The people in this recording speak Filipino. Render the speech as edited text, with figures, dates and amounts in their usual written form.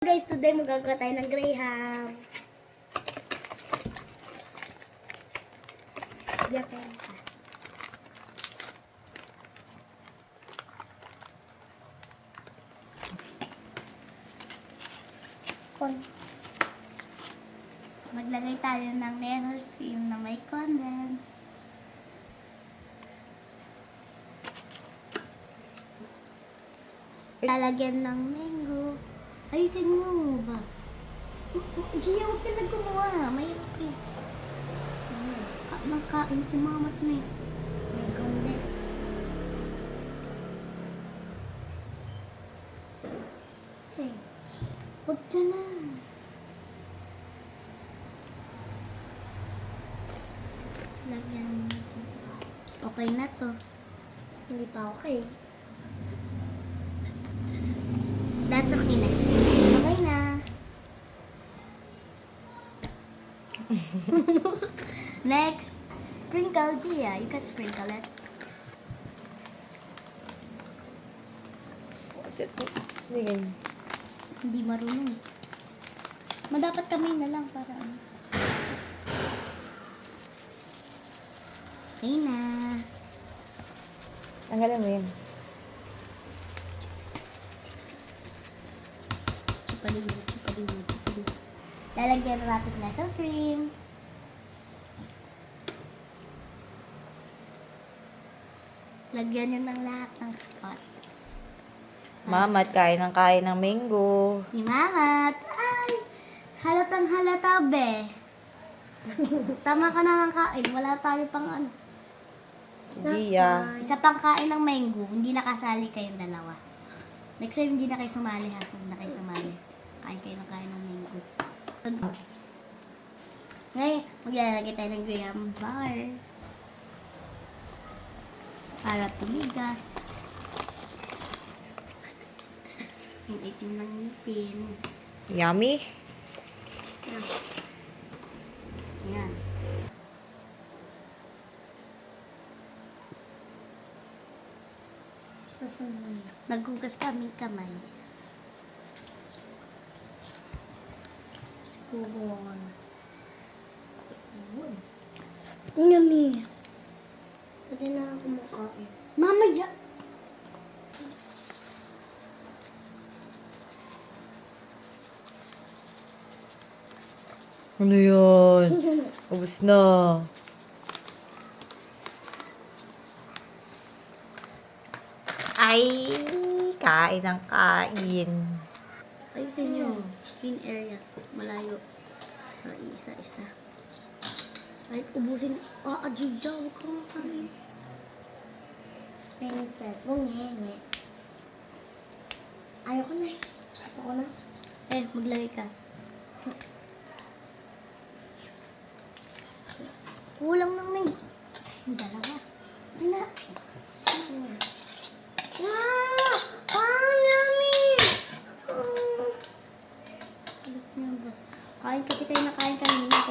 Guys, today magagawa tayo ng graham. Diyan ka. Maglagay tayo ng nail cream na may condense. Lalagyan ng mango. Ayusin mo ba? Gia, huwag ka na gumawa. Mahirap eh. Nakain si mama't may condense. Hey, huwag ka na. Lagyan natin. Okay na to. Hindi pa okay. That's okay na. Okay na. Next, sprinkle, Gia. You can sprinkle it. Hindi marunong. Dapat kamay na lang para ano. Okay na. Tanggalin mo yun. Chupadibid. Lalagyan na natin ng nail cream. Lagyan nyo ng lahat ng spots. Mama, kain ng mango. Si Mamat. Ay! Halatang halata, be. Tama ka na ng kain. Wala tayo pang ano. Si Gia. Isa pang kain ng mango. Hindi nakasali kayong dalawa. Next time, hindi na kayo sumali ha. Kung na kayo sumali. Kain kayo ng kain ng mango. Ngayon, maglalagay tayo ng graham bar. Para tumigas. Yung itim ng ngipin. Yummy. Ayan. Susunod. Naghugas kami kamay. Subon. Yummy. Pwede na ako makain. Mamaya! Ano yan? Ubus na. Ay, kain ng kain. Ayusin nyo. In areas. Malayo. Sa isa-isa. Ay, ubusin. Ajiya. Huwag ka makain. Pencil. Bungi. Ayoko na eh. Gusto ko na. Maglagay ka. Kulang lang na yung dalawa. Wala.